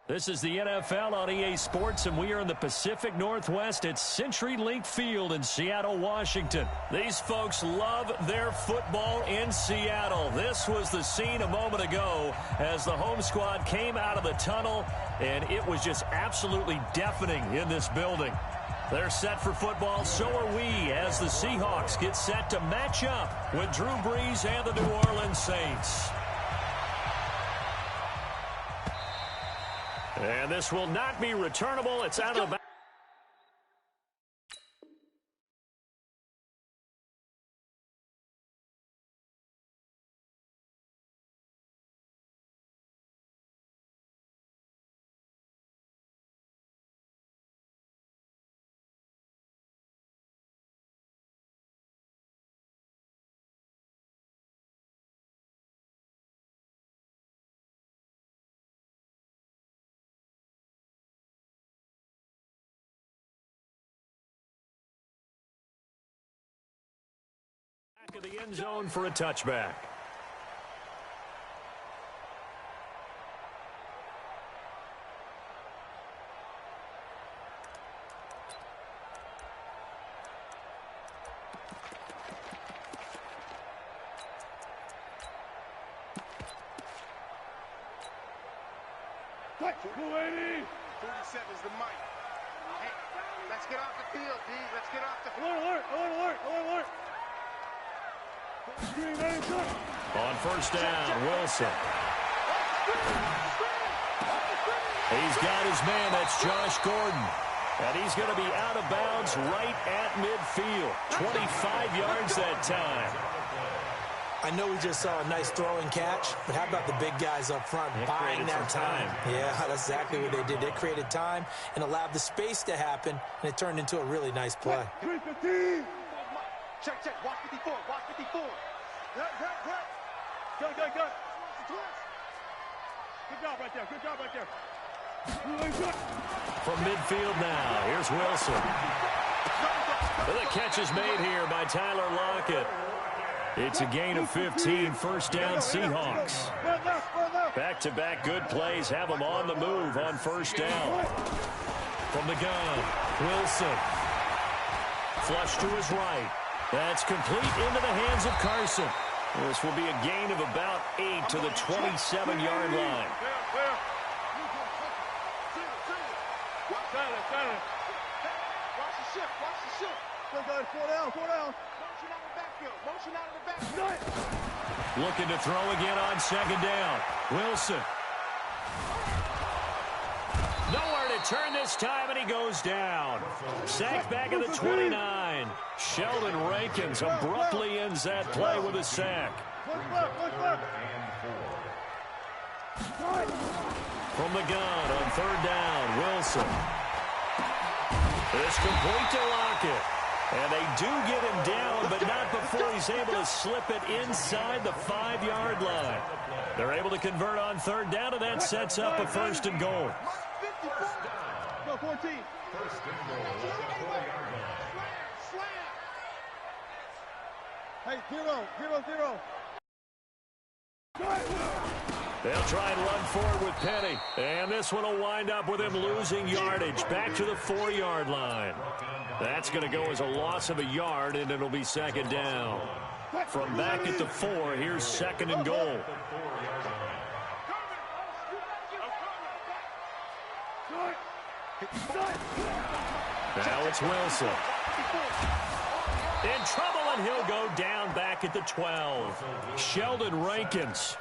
This is the NFL on EA Sports, and we are in the Pacific Northwest at CenturyLink Field in Seattle, Washington. These folks love their football in Seattle. This was the scene a moment ago as the home squad came out of the tunnel, and it was just absolutely deafening in this building. They're set for football, so are we, as the Seahawks get set to match up with Drew Brees and the New Orleans Saints. And this will not be returnable. It's out of the back. Of the end zone for a touchback. What? 280. 37's the mic. Hey, let's get off the field, D. Let's get off the field. Alert. On first down, Wilson. He's got his man. That's Josh Gordon. And he's going to be out of bounds right at midfield. 25 yards that time. I know we just saw a nice throw and catch, but how about the big guys up front buying that time? Yeah, that's exactly what they did. They created time and allowed the space to happen, and it turned into a really nice play. Check. Watch 54. Good. Good job right there. From midfield now, here's Wilson. The catch is made here by Tyler Lockett. It's a gain of 15, first down Seahawks. Back-to-back good plays have them on the move on first down. From the gun, Wilson. Flush to his right. That's complete into the hands of Carson. This will be a gain of about 8 to the 27-yard line. Watch the shift. Go, guys, 4 down. Motion out of the backfield. Looking to throw again on second down. Wilson. Nowhere to turn this time, and he goes down. Sacked back at the 29. Sheldon Rankins abruptly ends that play with a sack. From the gun on third down, Wilson. It's complete to Lockett. And they do get him down, but not before he's able to slip it inside the 5-yard line. They're able to convert on third down, and that sets up a first and goal. Go 14. First and goal. Hey, 0. They'll try and run forward with Penny. And this one will wind up with him losing yardage back to the 4-yard line. That's going to go as a loss of a yard, and it'll be second down. From back at the 4, here's second and goal. Now it's Wilson. In trouble, and he'll go down back at the 12. Sheldon Rankins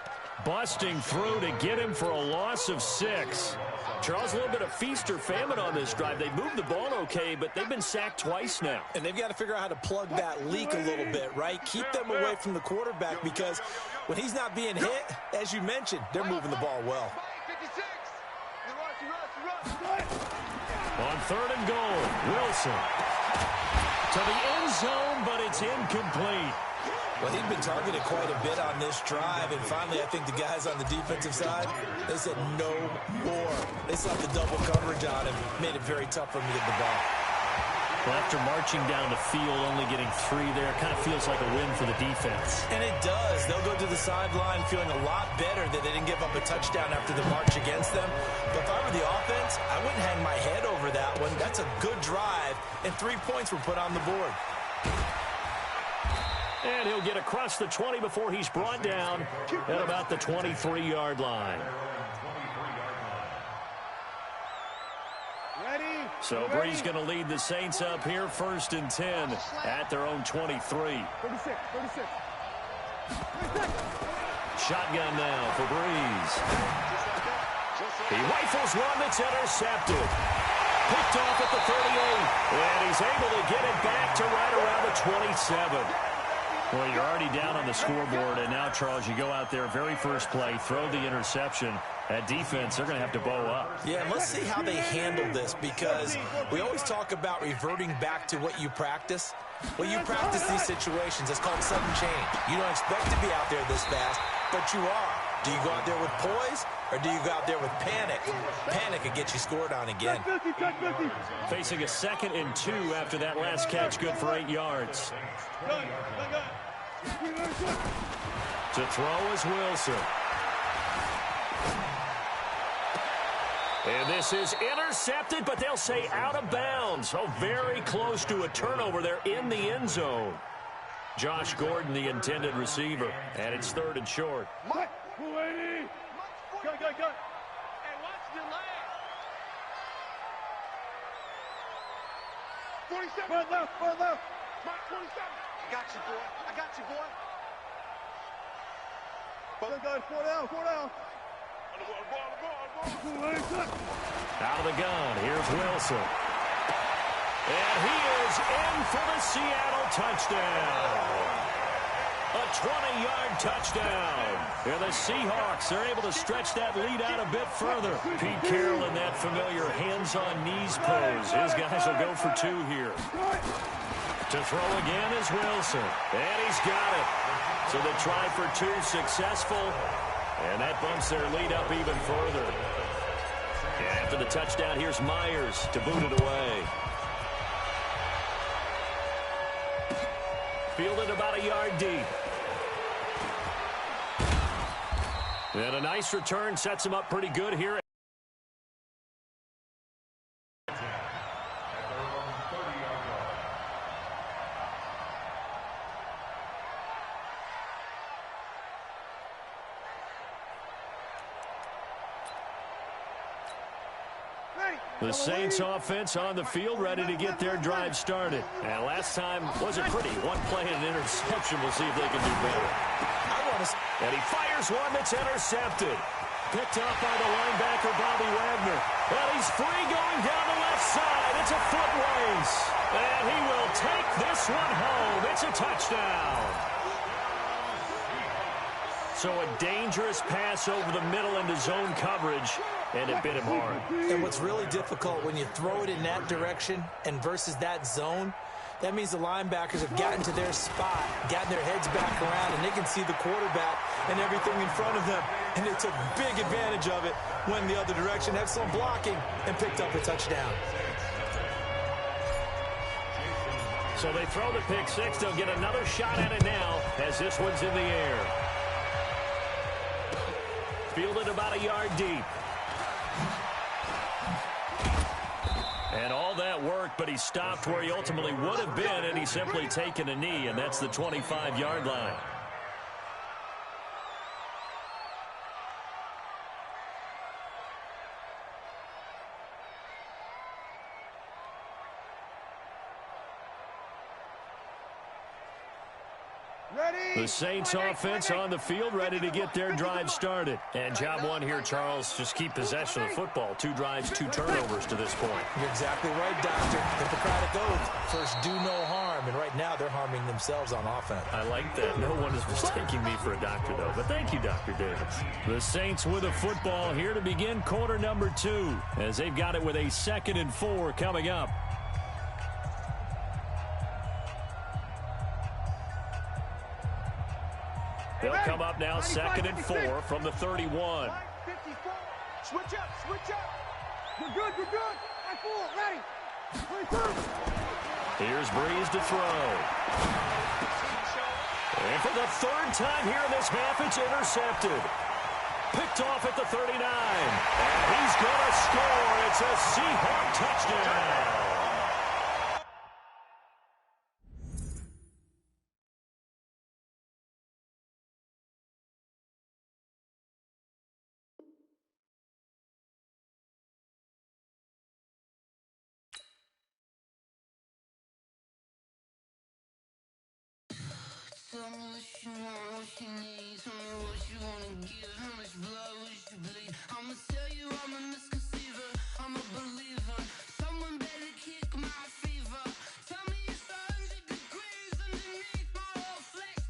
busting through to get him for a loss of 6. Charles, a little bit of feast or famine on this drive. They moved the ball okay, but they've been sacked twice now. And they've got to figure out how to plug that leak a little bit, right? Keep them away from the quarterback, because when he's not being hit, as you mentioned, they're moving the ball well. On third and goal, Wilson. To the end zone, but it's incomplete. Well, he'd been targeted quite a bit on this drive, and finally I think the guys on the defensive side, they said no more. They slapped the double coverage on him, made it very tough for him to get the ball. Well, after marching down the field, only getting 3 there, kind of feels like a win for the defense. And it does. They'll go to the sideline feeling a lot better that they didn't give up a touchdown after the march against them. But if I were the offense, I wouldn't hang my head over that one. That's a good drive, and 3 points were put on the board. And he'll get across the 20 before he's brought down at about the 23-yard line. So Bree's going to lead the Saints up here, 1st and 10 at their own 23. 36. Shotgun now for Breeze. He rifles one that's intercepted. Picked off at the 38. And he's able to get it back to right around the 27. Well, you're already down on the scoreboard, and now, Charles, you go out there, very first play, throw the interception. That defense, they're going to have to bow up. Yeah, and let's see how they handle this, because we always talk about reverting back to what you practice. Well, you practice these situations. It's called sudden change. You don't expect to be out there this fast, but you are. Do you go out there with poise, or do you go out there with panic? Panic could get you scored on again. Facing a 2nd and 2 after that last catch, good for 8 yards. To throw is Wilson. And this is intercepted, but they'll say out of bounds. Oh, very close to a turnover there in the end zone. Josh Gordon, the intended receiver, and it's 3rd and short. Mike, 280. Go. Hey, watch the leg. 47. Run left. Mike, 27. I got you, boy. Four down. Out of the gun, here's Wilson. And he is in for the Seattle touchdown. A 20-yard touchdown. And the Seahawks are able to stretch that lead out a bit further. Pete Carroll in that familiar hands-on-knees pose. His guys will go for 2 here. To throw again is Wilson. And he's got it. So the try for 2 successful. And that bumps their lead up even further. And after the touchdown, here's Myers to boot it away. Fielded about a yard deep. And a nice return sets him up pretty good here. The Saints offense on the field, ready to get their drive started. And last time wasn't pretty. 1 play and an interception. We'll see if they can do better. And he fires one that's intercepted. Picked up by the linebacker, Bobby Wagner. And he's free going down the left side. It's a foot race. And he will take this one home. It's a touchdown. So a dangerous pass over the middle into zone coverage, and it bit him hard. And what's really difficult when you throw it in that direction and versus that zone, that means the linebackers have gotten to their spot, gotten their heads back around, and they can see the quarterback and everything in front of them. And they took big advantage of it, went the other direction, had some blocking, and picked up a touchdown. So they throw the pick 6. They'll get another shot at it now as this one's in the air. Fielded about a yard deep. And all that worked, but he stopped where he ultimately would have been, and he's simply taken a knee, and that's the 25-yard line. The Saints offense on the field, ready to get their drive started. And job 1 here, Charles, just keep possession of the football. 2 drives, 2 turnovers to this point. You're exactly right, Doctor. Hippocratic oath. First, do no harm. And right now, they're harming themselves on offense. I like that. No one is mistaking me for a doctor, though. But thank you, Dr. Davis. The Saints with a football here to begin quarter number 2, as they've got it with a 2nd and 4 coming up. They'll come up now, 2nd and 4 from the 31. 54. Switch up. We're good. High 4, ready. 22. Here's Breeze to throw. And for the third time here in this half, it's intercepted. Picked off at the 39. And he's going to score. It's a Seahawk touchdown. Tell me what you want, what you need. Tell me what you wanna give. How much blood would you bleed? I'ma tell you I'm a misconceiver. I'm a believer. Someone better kick my fever. Tell me it's 100 degrees underneath my whole flesh.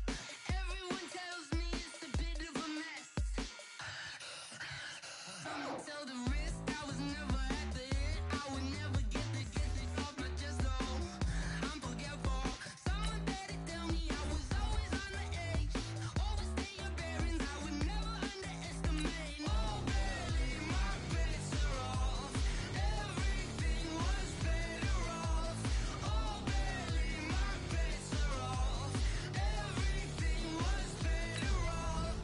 Everyone tells me it's a bit of a mess. I'ma tell the risk I was never at the end. I would never get it off my chest though. I'm forgetful. Someone better tell me I was always on the edge. Overstay your bearings, I would never underestimate. Oh baby, my bets are off. Everything was better off. Oh baby, my bets are off. Everything was better off.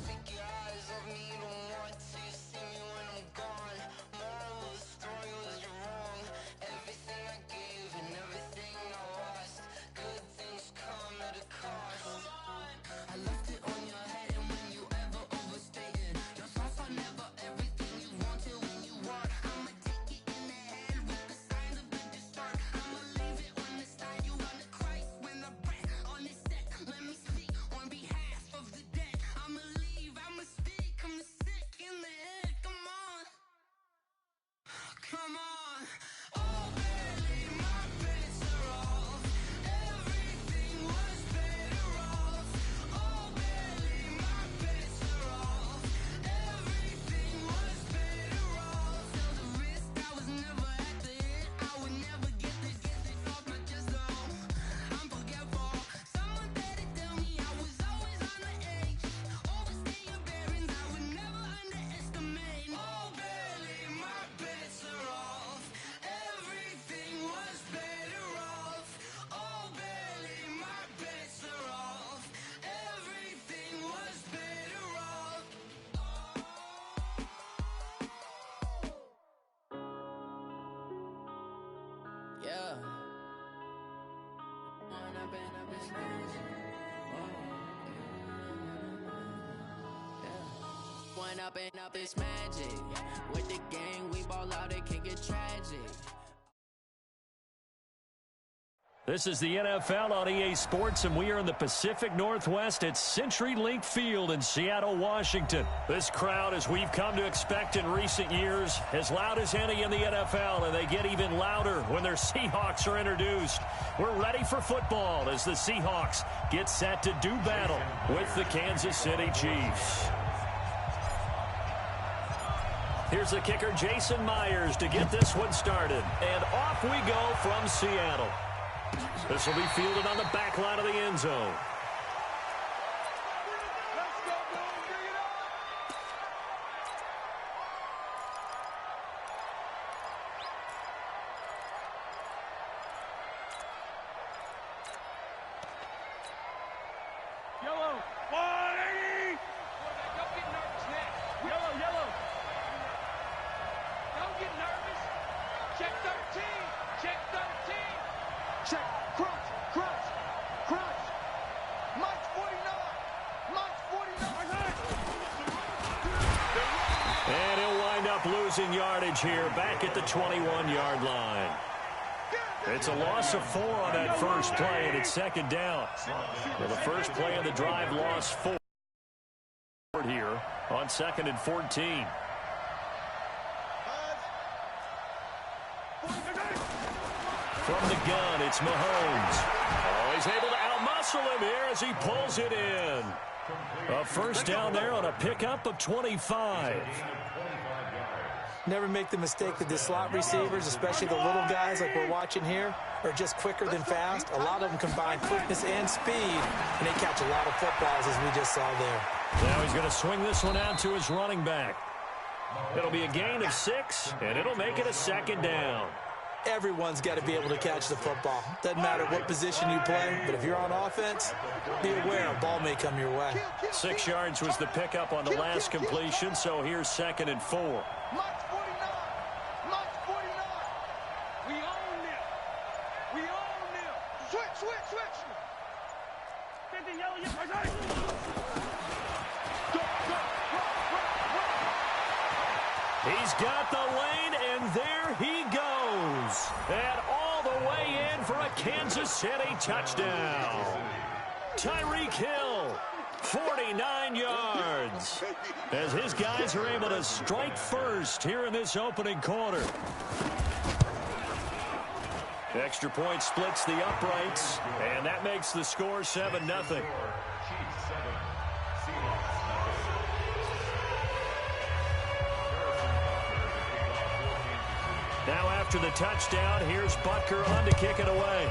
Take your eyes off me, don't want to see me when I'm gone. Moral of the story was you're wrong. Everything I gave and everything I lost. Good things come at a cost. I left it on your head, and when you ever overstated, your thoughts are never everything you wanted when you want. I'ma take it in the head with the signs of the distort. I'ma leave it on the side. You run the Christ when the breath on this set. Let me speak on behalf of the dead. I'ma leave, I'ma speak. I'm sick in the head. Come on, come on. Oh baby, my bets are off. Everything was better off. Oh baby, my bets are off. Everything was better off. Tell the risk I was never at the end. I would never get it off my chest though. I'm forgetful. Someone better tell me I was always on the edge. Overstay your bearings, I would never underestimate. Oh baby, my bets are off. Everything was better off. Oh baby, my bets are off. Everything was better off. Yeah. When I've been up this magic. When I've been up this magic. With the gang, we ball out, it can get tragic. This is the NFL on EA Sports, and we are in the Pacific Northwest at CenturyLink Field in Seattle, Washington. This crowd, as we've come to expect in recent years, as loud as any in the NFL, and they get even louder when their Seahawks are introduced. We're ready for football as the Seahawks get set to do battle with the Kansas City Chiefs. Here's the kicker, Jason Myers, to get this one started. And off we go from Seattle. This will be fielded on the back line of the end zone. Yellow, 180! Don't get nervous now. Yellow, yellow. Don't get nervous. Check 13. Check 13. Check. Crunch, crunch, crunch. Mike's 49. Mike's 49. And he'll wind up losing yardage here back at the 21-yard line. It's a loss of 4 on that first play, and it's second down. Well, the first play of the drive lost 4 here on 2nd and 14. From the gun, it's Mahomes. Oh, he's able to outmuscle him here as he pulls it in. A first down there on a pickup of 25. Never make the mistake that the slot receivers, especially the little guys like we're watching here, are just quicker than fast. A lot of them combine quickness and speed, and they catch a lot of footballs, as we just saw there. Now he's going to swing this one out to his running back. It'll be a gain of 6, and it'll make it a second down. Everyone's got to be able to catch the football. Doesn't matter what position you play, but if you're on offense, be aware a ball may come your way. 6 yards was the pickup on the last completion, so here's 2nd and 4. March 49. March 49. We own them. We own them. Switch. 50 yellow, He's got the lane, and there he goes. And all the way in for a Kansas City touchdown. Tyreek Hill, 49 yards. As his guys are able to strike first here in this opening quarter. Extra point splits the uprights, and that makes the score 7-0. Now after the touchdown, here's Butker on to kick it away.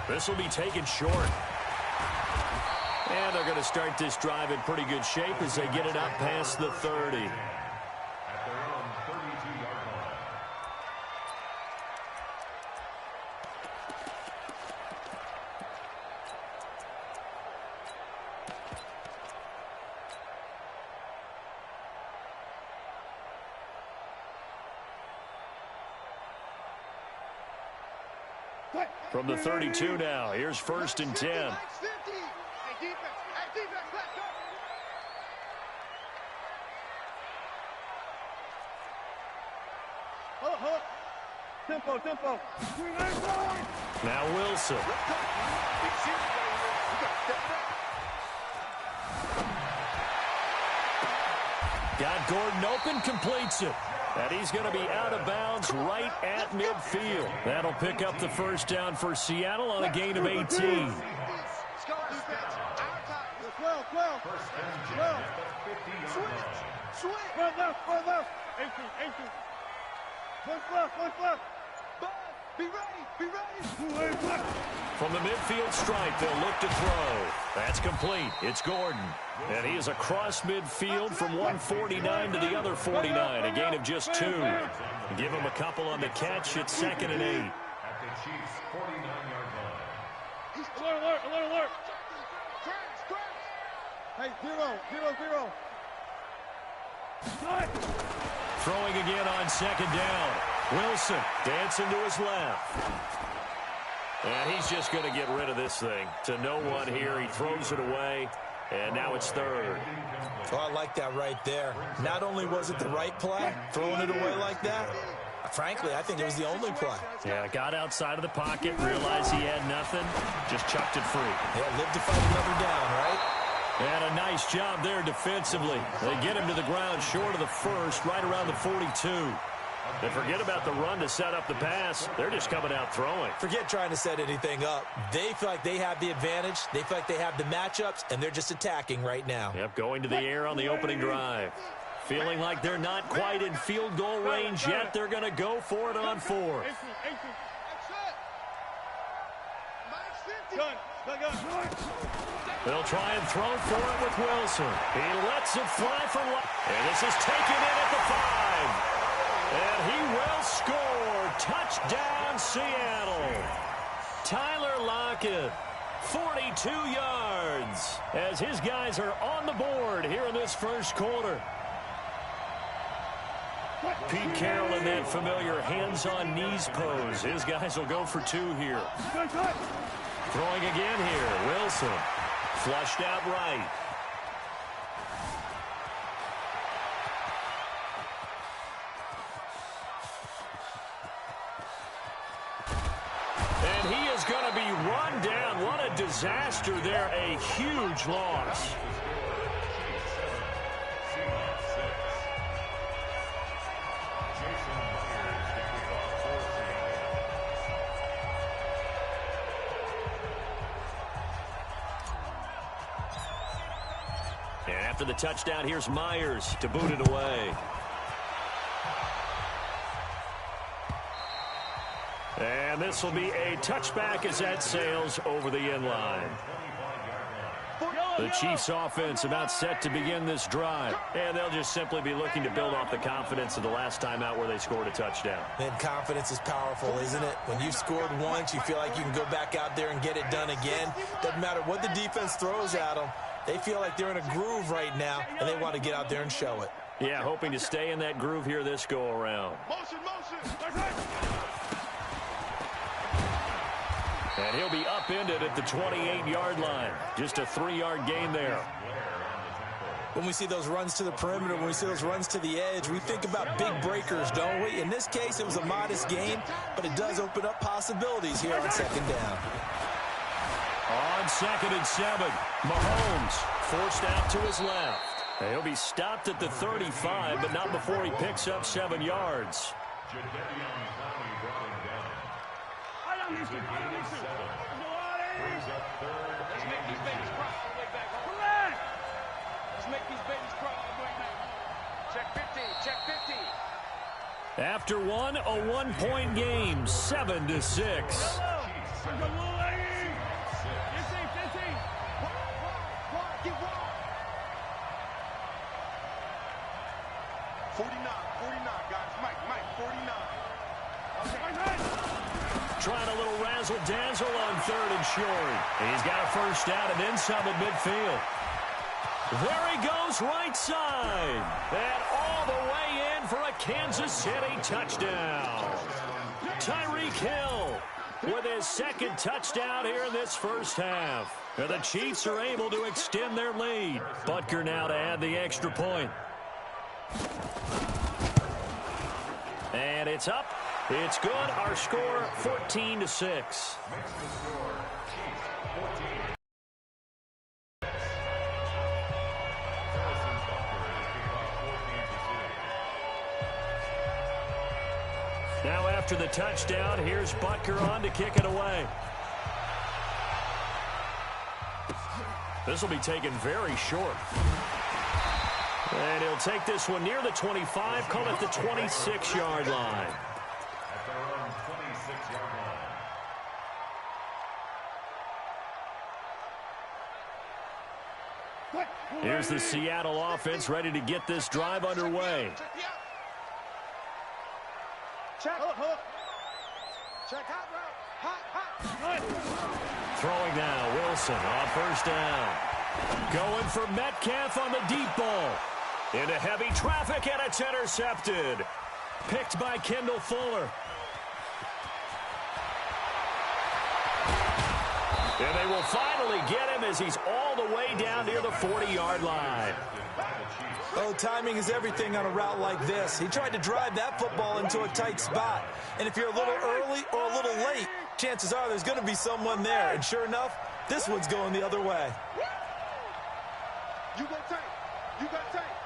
This will be taken short. And they're going to start this drive in pretty good shape as they get it up past the 30. From the 32 now, here's 1st and 10. Hey, defense, let's go. Tempo. Now Wilson. Got Gordon open, completes it. And he's going to be out of bounds right at midfield. That'll pick up the first down for Seattle on a gain of 18. 12. Switch. One left. 18. One left. Be ready. From the midfield stripe, they'll look to throw. That's complete. It's Gordon. And he is across midfield from 149 to the other 49. A gain of just 2. Give him a couple on the catch. It's 2nd and 8. Alert. Hey, 0. Throwing again on 2nd down. Wilson dancing to his left. And he's just going to get rid of this thing to no one here. He throws it away, and now it's 3rd. Oh, I like that right there. Not only was it the right play, throwing it away like that, frankly, I think it was the only play. Yeah, got outside of the pocket, realized he had nothing, just chucked it free. Yeah, live to fight another down, right? And a nice job there defensively. They get him to the ground short of the first, right around the 42. They forget about the run to set up the pass. They're just coming out throwing. Forget trying to set anything up. They feel like they have the advantage. They feel like they have the matchups, and they're just attacking right now. Yep, going to the air on the opening drive. Feeling like they're not quite in field goal range yet. They're going to go for it on 4th. They'll try and throw for it with Wilson. He lets it fly for one. And this is taken in at the 5. And he will score. Touchdown, Seattle. Tyler Lockett, 42 yards, as his guys are on the board here in this first quarter. Pete Carroll in that familiar hands-on knees pose. His guys will go for 2 here. Throwing again here, Wilson. Flushed out right. And he is going to be run down. What a disaster there. A huge loss. And after the touchdown, here's Myers to boot it away. And this will be a touchback as that sails over the end line. The Chiefs offense about set to begin this drive. And they'll just simply be looking to build off the confidence of the last time out where they scored a touchdown. And confidence is powerful, isn't it? When you've scored once, you feel like you can go back out there and get it done again. Doesn't matter what the defense throws at them. They feel like they're in a groove right now, and they want to get out there and show it. Yeah, hoping to stay in that groove here this go-around. Motion. And he'll be upended at the 28-yard line. Just a 3-yard gain there. When we see those runs to the perimeter, when we see those runs to the edge, we think about big breakers, don't we? In this case, it was a modest gain, but it does open up possibilities here on second down. On 2nd and 7, Mahomes forced out to his left. He'll be stopped at the 35, but not before he picks up 7 yards. Let's make these babies cry all the way back home. Let's make these babies cry all the way back home. Check 15, check 15. After one, a 1-point game, 7-6. 49, guys. Mike, 49. Trying a little razzle-dazzle on 3rd and short. He's got a first down and then some at midfield. There he goes right side. And all the way in for a Kansas City touchdown. Tyreek Hill with his 2nd touchdown here in this first half. And the Chiefs are able to extend their lead. Butker now to add the extra point. And it's up. It's good. Our score, 14-6. Now after the touchdown, here's Butker on to kick it away. This will be taken very short. And he'll take this one near the 25, call it the 26-yard line. Here's the Seattle offense ready to get this drive underway. Throwing now, Wilson on first down. Going for Metcalf on the deep ball. Into heavy traffic, and it's intercepted. Picked by Kendall Fuller. And they will finally get him as he's all the way down near the 40-yard line. Oh, timing is everything on a route like this. He tried to drive that football into a tight spot. And if you're a little early or a little late, chances are there's going to be someone there. And sure enough, this one's going the other way. You got tight. You got tight.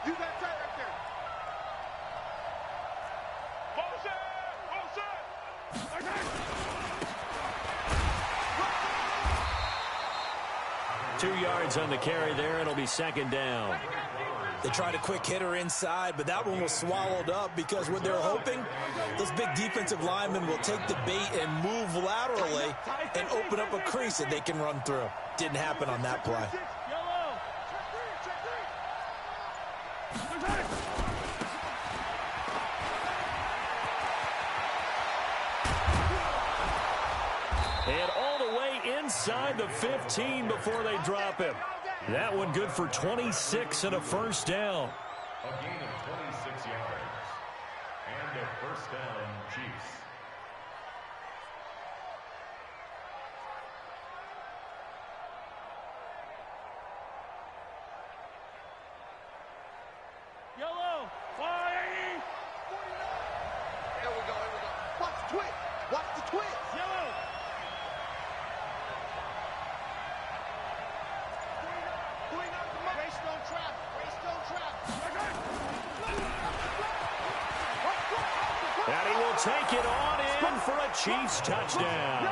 You got tight right there. Motion! 2 yards on the carry there. It'll be 2nd down. They tried a quick hitter inside, but that one was swallowed up because what they're hoping, those big defensive linemen will take the bait and move laterally and open up a crease that they can run through. Didn't happen on that play. And all the way inside the 15 before they drop him. That one good for 26 and a first down. A gain of 26 yards. And a first down, Chiefs. Yellow, 580. Here we go. Watch the twist. Watch the twist. Yellow. Race don't trap. Race don't trap. And he will take it on in for a Chiefs touchdown.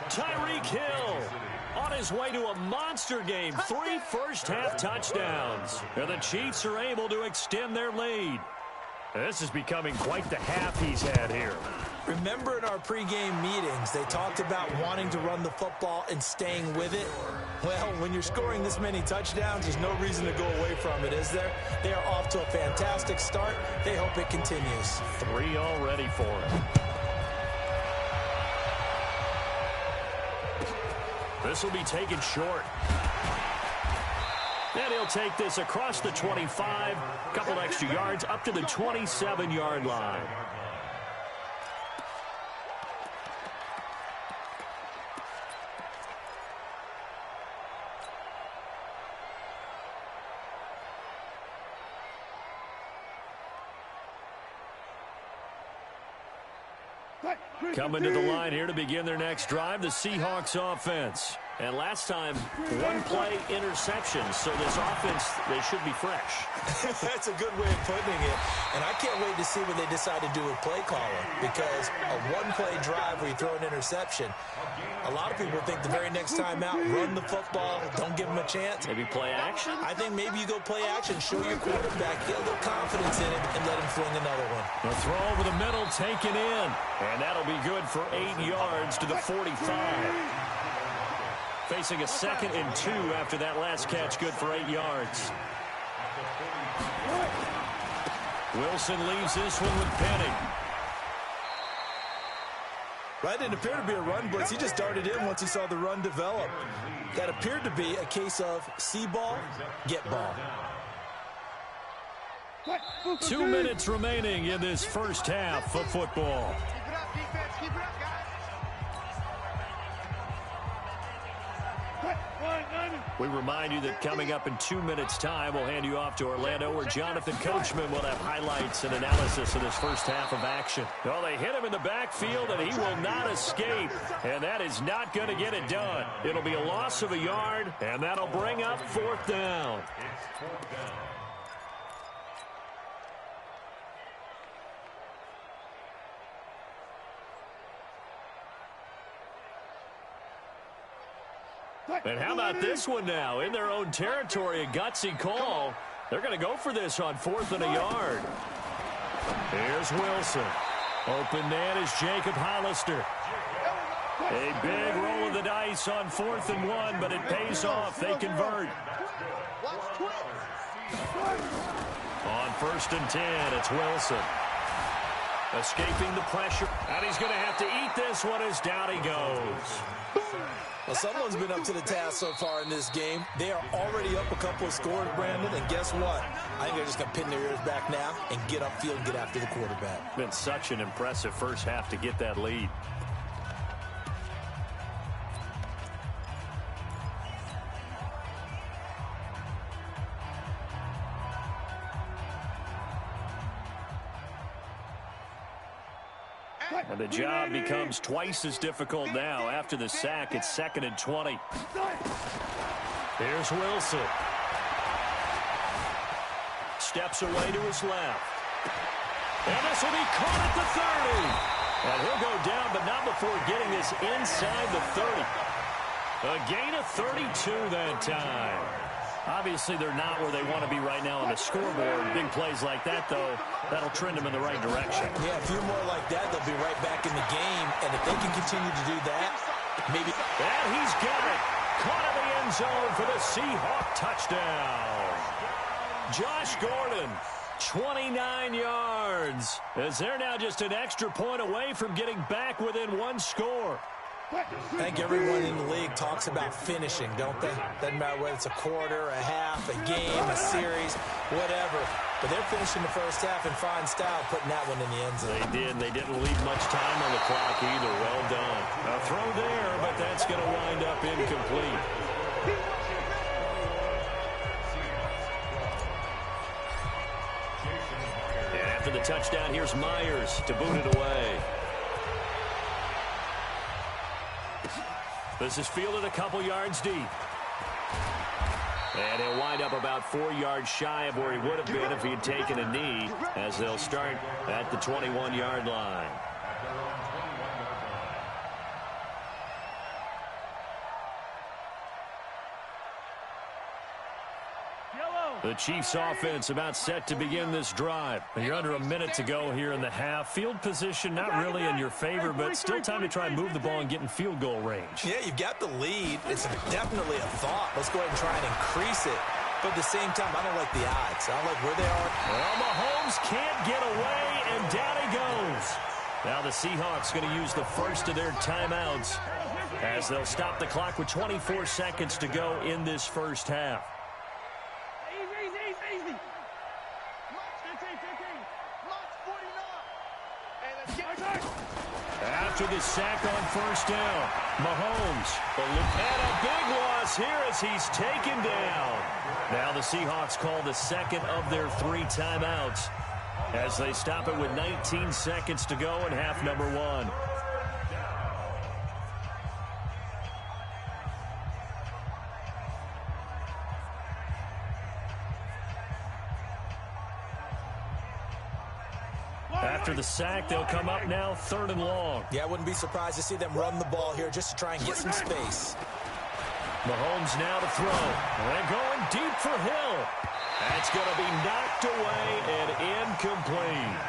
Tyreek Hill on his way to a monster game. 3 first-half touchdowns. And the Chiefs are able to extend their lead. This is becoming quite the half he's had here. Remember in our pregame meetings, they talked about wanting to run the football and staying with it? Well, when you're scoring this many touchdowns, there's no reason to go away from it, is there? They are off to a fantastic start. They hope it continues. 3 already for him. This will be taken short. And he'll take this across the 25, a couple extra yards up to the 27-yard line. Coming to the line here to begin their next drive, the Seahawks offense. And last time, one-play interception. So this offense, they should be fresh. That's a good way of putting it. And I can't wait to see what they decide to do with play calling. Because a one-play drive where you throw an interception, a lot of people think the very next time out, run the football, don't give them a chance. Maybe play action? I think maybe you go play action, show your quarterback, get a little confidence in him, and let him fling another one. The throw over the middle taken in. And that'll be good for 8 yards to the 45. Facing a 2nd and 2 after that last catch, good for 8 yards. Wilson leaves this one with Penning. Right, it appeared to be a run blitz. He just darted in once he saw the run develop. That appeared to be a case of see ball, get ball. 2 minutes remaining in this first half of football. Keep it up, defense. Keep it up, guys. We remind you that coming up in 2 minutes' time, we'll hand you off to Orlando, where Jonathan Coachman will have highlights and analysis of this first half of action. Well, they hit him in the backfield, and he will not escape. And that is not going to get it done. It'll be a loss of a yard, and that'll bring up 4th down. It's 4th down. And how about this one now? In their own territory, a gutsy call. They're going to go for this on 4th and a yard. Here's Wilson. Open man is Jacob Hollister. A big roll of the dice on 4th and 1, but it pays off. They convert. On 1st and 10, it's Wilson. Escaping the pressure. And he's going to have to eat this one as down he goes. Well, someone's been up to the task so far in this game. They are already up a couple of scores, Brandon, and guess what? I think they're just going to pin their ears back now and get upfield and get after the quarterback. Been such an impressive first half to get that lead. And the job becomes twice as difficult now. After the sack, it's 2nd and 20. Here's Wilson. Steps away to his left. And this will be caught at the 30. And he'll go down, but not before getting this inside the 30. A gain of 32 that time. Obviously, they're not where they want to be right now on the scoreboard. Big plays like that, though, that'll trend them in the right direction. Yeah, a few more like that, they'll be right back in the game. And if they can continue to do that, maybe. And he's got it. Caught in the end zone for the Seahawk touchdown. Josh Gordon, 29 yards. As they're now just an extra point away from getting back within 1 score. I think everyone in the league talks about finishing, don't they? Doesn't matter whether it's a quarter, a half, a game, a series, whatever. But they're finishing the first half in fine style, putting that one in the end zone. They did. They didn't leave much time on the clock either. Well done. A throw there, but that's going to wind up incomplete. And after the touchdown, here's Myers to boot it away. This is fielded a couple yards deep. And he'll wind up about 4 yards shy of where he would have been if he had taken a knee, as they'll start at the 21-yard line. The Chiefs offense about set to begin this drive. You're under a minute to go here in the half. Field position not really in your favor, but still time to try and move the ball and get in field goal range. Yeah, you've got the lead. It's definitely a thought. Let's go ahead and try and increase it. But at the same time, I don't like the odds. I don't like where they are. Well, Mahomes can't get away, and down he goes. Now the Seahawks going to use the first of their timeouts as they'll stop the clock with 24 seconds to go in this first half. Easy. After the sack on first down, Mahomes, and a big loss here as he's taken down. Now the Seahawks call the second of their 3 timeouts as they stop it with 19 seconds to go in half number 1. After the sack, they'll come up now 3rd and long. Yeah, I wouldn't be surprised to see them run the ball here just to try and get some space. Mahomes now to throw. And going deep for Hill. That's going to be knocked away and incomplete.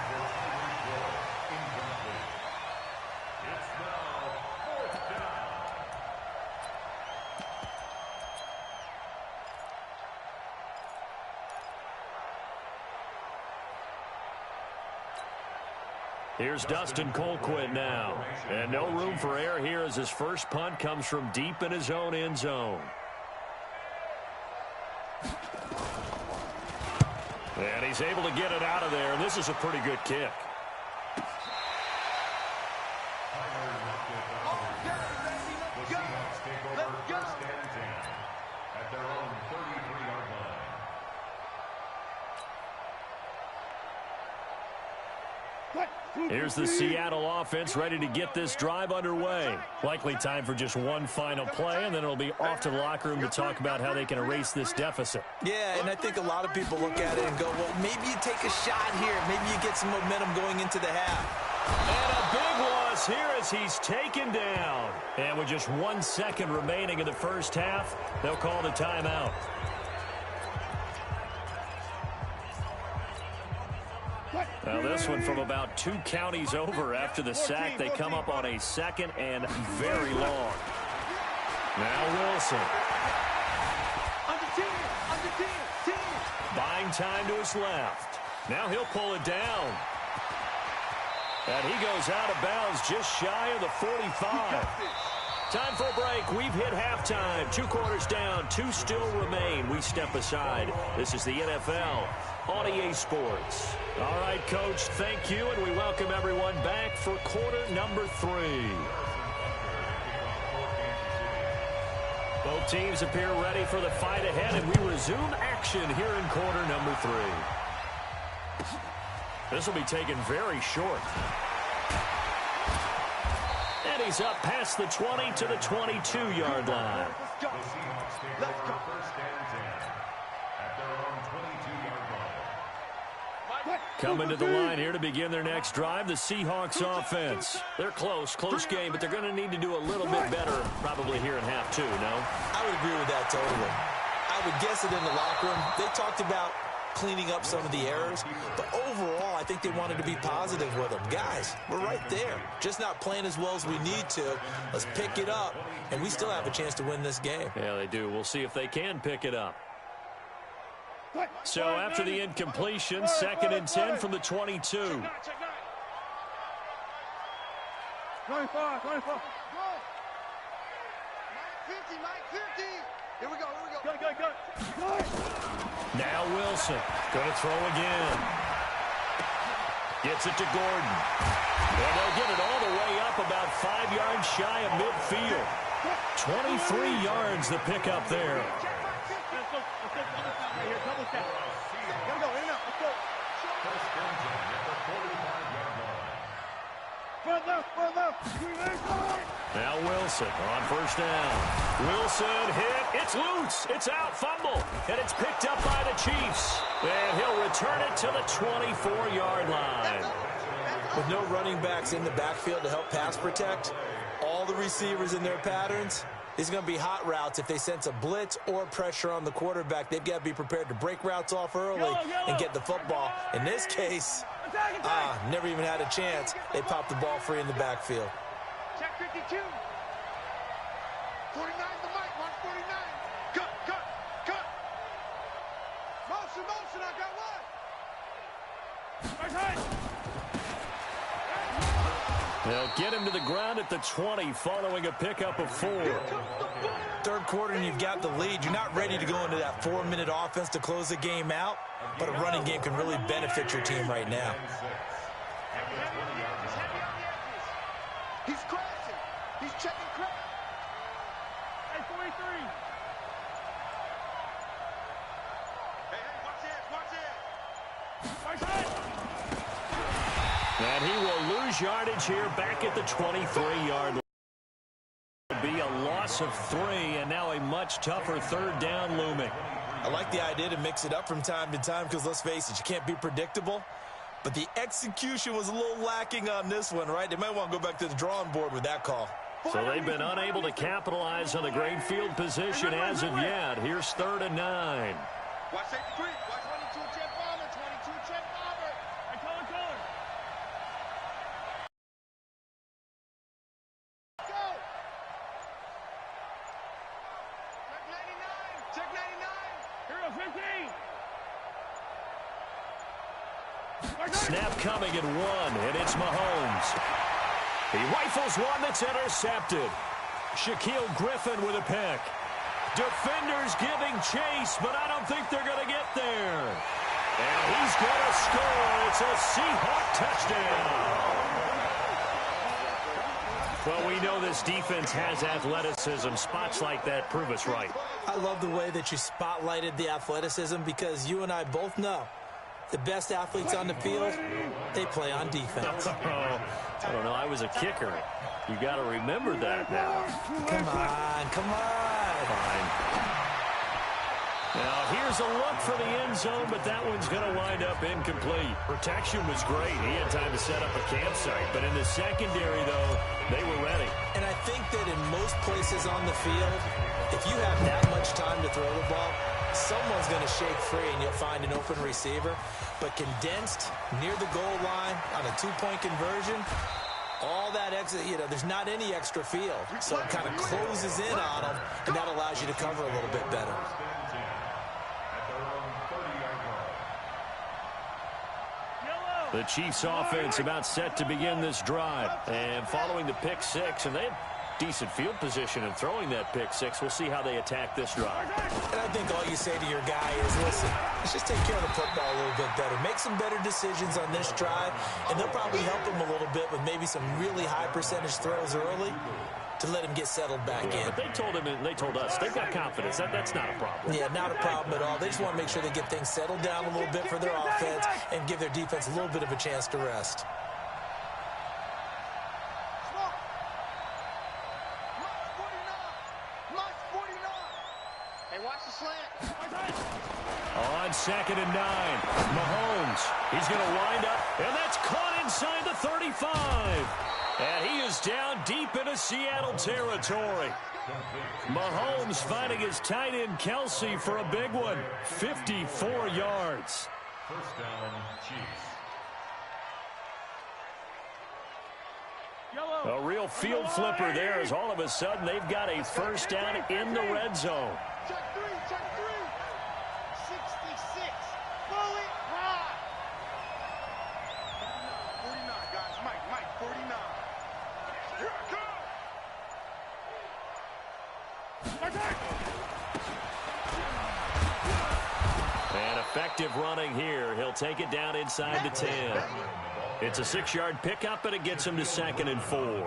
Here's Dustin Colquitt now. And no room for error here as his first punt comes from deep in his own end zone. And he's able to get it out of there, and this is a pretty good kick. Here's the Seattle offense ready to get this drive underway. Likely time for just one final play, and then it'll be off to the locker room to talk about how they can erase this deficit. Yeah, and I think a lot of people look at it and go, well, maybe you take a shot here. Maybe you get some momentum going into the half. And a big loss here as he's taken down. And with just 1 second remaining in the first half, they'll call the timeout. Now this one from about 2 counties over after the sack. They come up on a 2nd and very long. Now Wilson. Buying time to his left. Now he'll pull it down. And he goes out of bounds just shy of the 45. Time for a break. We've hit halftime. 2 quarters down. 2 still remain. We step aside. This is the NFL on EA Sports. All right, Coach, thank you, and we welcome everyone back for quarter number 3. Both teams appear ready for the fight ahead, and we resume action here in quarter number 3. This will be taken very short. And he's up past the 20 to the 22-yard line. Let's go. Coming to the line here to begin their next drive, the Seahawks offense. They're close game, but they're going to need to do a little bit better probably here in half 2, no? I would agree with that totally. I would guess it in the locker room. They talked about cleaning up some of the errors, but overall, I think they wanted to be positive with them. Guys, we're right there. Just not playing as well as we need to. Let's pick it up, and we still have a chance to win this game. Yeah, they do. We'll see if they can pick it up. So after the incompletion, 2nd and 10 from the 22. 25. Mike 50. Here we go. Go. Now Wilson going to throw again. Gets it to Gordon. And they'll get it all the way up about 5 yards shy of midfield. 23 yards the pickup there. Now Wilson on first down. Wilson hit. It's loose. It's out. Fumble. And it's picked up by the Chiefs. And he'll return it to the 24-yard line. With no running backs in the backfield to help pass protect, all the receivers in their patterns, These are going to be hot routes. If they sense a blitz or pressure on the quarterback, they've got to be prepared to break routes off early and get the football. In this case, never even had a chance. They popped the ball free in the backfield. Check 52. 49 the mic, mark 49. Cut. Motion, I got one. They'll get him to the ground at the 20 following a pickup of 4. Third quarter and you've got the lead. You're not ready to go into that 4-minute offense to close the game out, but a running game can really benefit your team right now. He's crashing. He's checking crash. Hey, 43. Hey, watch this. And he will lose yardage here back at the 23-yard line. It'll be a loss of 3, and now a much tougher third down looming. I like the idea to mix it up from time to time because, let's face it, you can't be predictable. But the execution was a little lacking on this one, right? They might want to go back to the drawing board with that call. So they've been unable to capitalize on the great field position as of yet. Here's 3rd and 9. Watch 83. Watch 22 check bomber. 22 check bomber. Hey, color. Go. Check 99. Check 99. Here goes 15. Snap coming at 1, and it's Mahomes. He rifles one that's intercepted. Shaquille Griffin with a pick. Defenders giving chase, but I don't think they're going to get there. And he's going to score. It's a Seahawk touchdown. Well, we know this defense has athleticism. Spots like that prove us right. I love the way that you spotlighted the athleticism because you and I both know the best athletes on the field, they play on defense. I don't know. I was a kicker. You got to remember that now. Come on. Fine. Now, here's a look for the end zone, but that one's going to wind up incomplete. Protection was great. He had time to set up a campsite, but in the secondary, though, they were ready. And I think that in most places on the field, if you have that much time to throw the ball, someone's going to shake free and you'll find an open receiver. But condensed near the goal line on a 2-point conversion, all that extra, there's not any extra field. So it kind of closes in on them, and that allows you to cover a little bit better. The Chiefs offense about set to begin this drive. And following the pick 6, and they have decent field position in throwing that pick 6. We'll see how they attack this drive. And I think all you say to your guy is, listen, let's just take care of the football a little bit better. Make some better decisions on this drive, and they'll probably help him a little bit with maybe some really high percentage throws early to let him get settled back in. But they told him and they told us they've got confidence. That's not a problem. Yeah, not a problem at all. They just want to make sure they get things settled down a little bit for their offense and give their defense a little bit of a chance to rest. On 2nd and 9, Mahomes. He's going to wind up, and that's caught inside the 35. And he is down deep into Seattle territory. Mahomes finding his tight end Kelsey for a big one. 54 yards. First down, Chiefs. A real field flipper there as all of a sudden they've got a first down in the red zone. Check 3. 66. Fully high. 49, guys. Mike, 49. Here I come. And effective running here. He'll take it down inside the 10. It's a 6-yard pickup, and it gets him to 2nd and 4.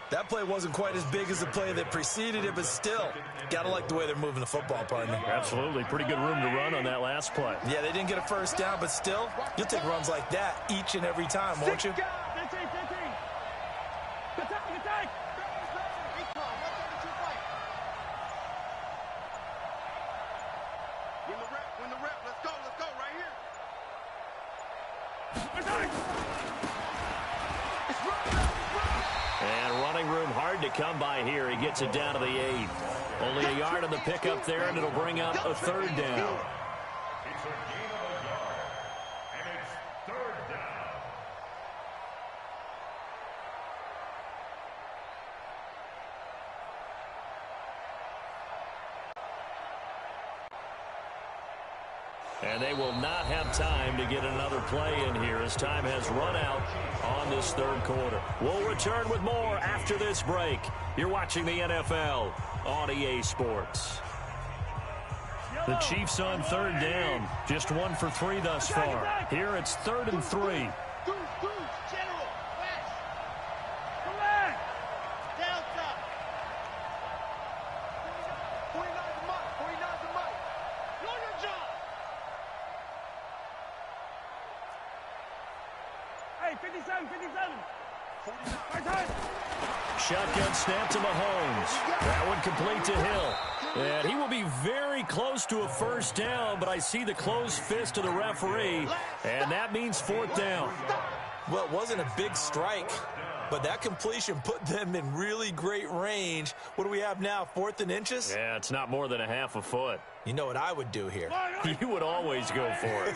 That play wasn't quite as big as the play that preceded it, but still, got to like the way they're moving the football, partner. Absolutely. Pretty good room to run on that last play. Yeah, they didn't get a first down, but still, you'll take runs like that each and every time, won't you? 15. Win the rep. Let's go right here. And running room hard to come by here. He gets it down to the 8. Only a yard on the pickup there, and it'll bring up a 3rd down. It's a gain of a yard, and it's 3rd down. And they will not have time to get another play in here as time has run out on this 3rd quarter. We'll return with more after this break. You're watching the NFL on EA Sports. The Chiefs on 3rd down. Just 1 for 3 thus far. Here it's 3rd and 3. Shotgun snap to Mahomes. That one complete to Hill. And he will be very close to a 1st down, but I see the closed fist of the referee, and that means 4th down. Well, it wasn't a big strike, but that completion put them in really great range. What do we have now, 4th and inches? Yeah, it's not more than a half a foot. You know what I would do here? You would always go for it.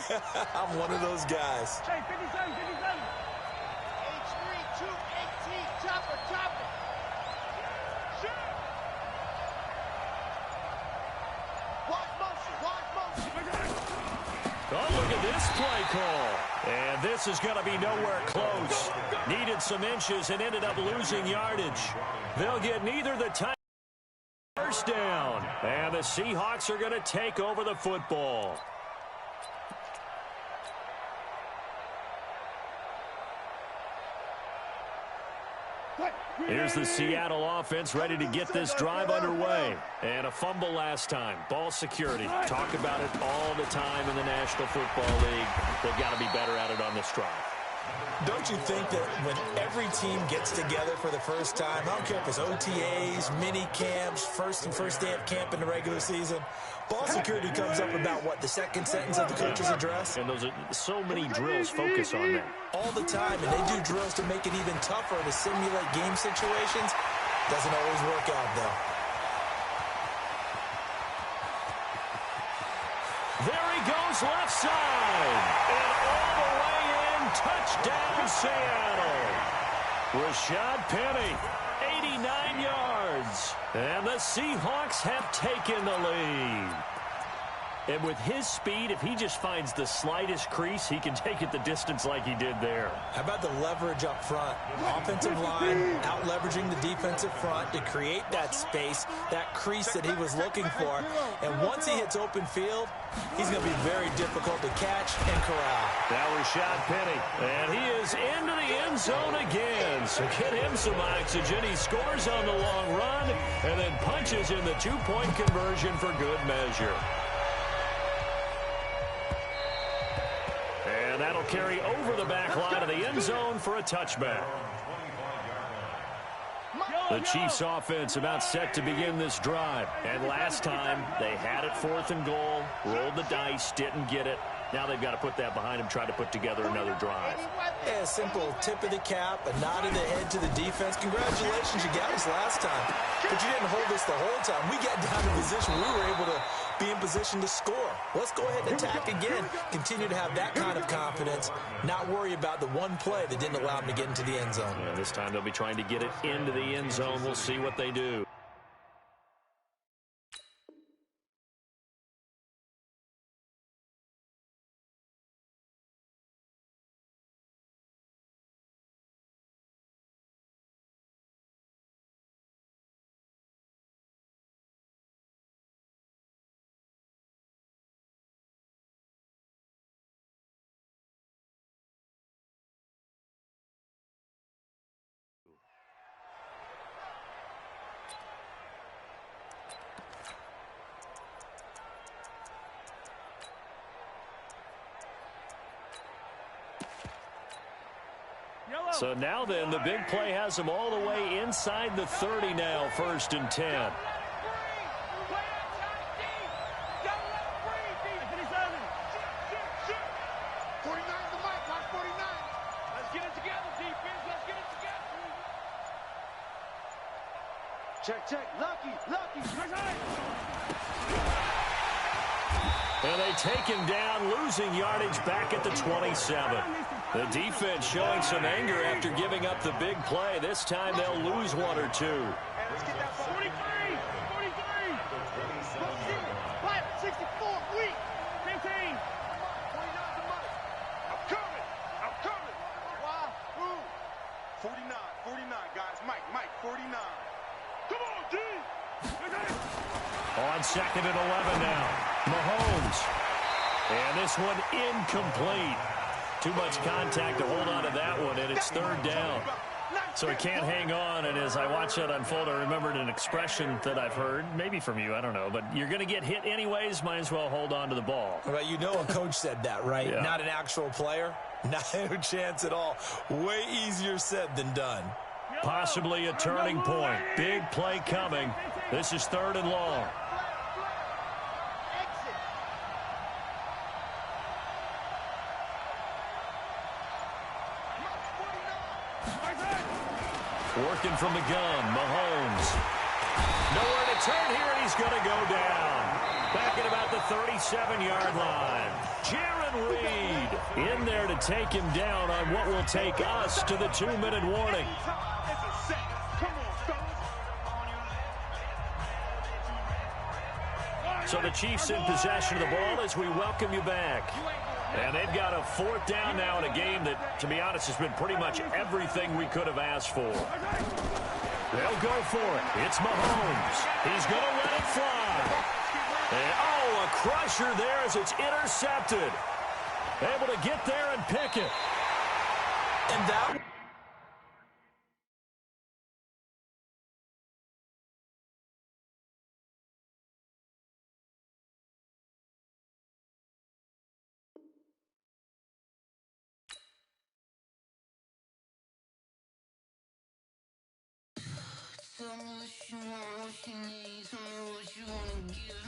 I'm one of those guys. Hey, 57, 57. H3, 218, chopper, chopper. Oh, look at this play call. And this is going to be nowhere close. Needed some inches and ended up losing yardage. They'll get neither the time. 1st down. And the Seahawks are going to take over the football. Here's the Seattle offense ready to get this drive underway. And a fumble last time. Ball security. Talk about it all the time in the National Football League. They've got to be better at it on this drive. Don't you think that when every team gets together for the first time, I don't care if it's OTAs, mini camps, first day of camp in the regular season, ball security comes up about, what, the 2nd sentence of the coach's address? And those are so many drills focus on that. All the time, and they do drills to make it even tougher to simulate game situations. Doesn't always work out, though. There he goes left side. And all the way in, touchdown Seattle. Rashad Penny, 89 yards. And the Seahawks have taken the lead. And with his speed, if he just finds the slightest crease, he can take it the distance like he did there. How about the leverage up front? Offensive line out-leveraging the defensive front to create that space, that crease that he was looking for. And once he hits open field, he's going to be very difficult to catch and corral. Now Rashad Penny, and he is into the end zone again. So get him some oxygen. He scores on the long run and then punches in the 2-point conversion for good measure. And that'll carry over the back line of the end zone for a touchback. The Chiefs offense about set to begin this drive. And last time, they had it 4th and goal, rolled the dice, didn't get it. Now they've got to put that behind them, try to put together another drive. Yeah, a simple tip of the cap, a nod of the head to the defense. Congratulations, you got us last time. But you didn't hold us the whole time. We got down to position. We were able to be in position to score. Let's go ahead and attack again. Continue to have that kind of confidence. Not worry about the one play that didn't allow them to get into the end zone. Yeah, this time they'll be trying to get it into the end zone. We'll see what they do. So now then, the big play has them all the way inside the 30 now, 1st and 10. Check, check. Lucky. And they take him down, losing yardage back at the 27. The defense showing some anger after giving up the big play. This time they'll lose one or two. Let's get that 43. 64, weak. 15. I'm coming. Why? Who? 49, guys. Mike, 49. Come on, D. On second and 11 now. Mahomes. And this one incomplete. Too much contact to hold on to that one, and it's third down. So he can't hang on, and as I watch that unfold, I remembered an expression that I've heard, maybe from you, I don't know, but you're going to get hit anyways, might as well hold on to the ball. Well, you know a coach said that, right? Yeah. Not an actual player. No chance at all. Way easier said than done. Possibly a turning point. Big play coming. This is third and long. Working from the gun, Mahomes. Nowhere to turn here, and he's going to go down. Back at about the 37-yard line. Jaron Reed in there to take him down on what will take us to the 2-minute warning. So the Chiefs in possession of the ball as we welcome you back. And they've got a fourth down now in a game that, to be honest, has been pretty much everything we could have asked for. They'll go for it. It's Mahomes. He's going to let it fly. And, a crusher there as it's intercepted. Able to get there and pick it. And that... Tell me what you want, what you need. Tell me what you wanna give.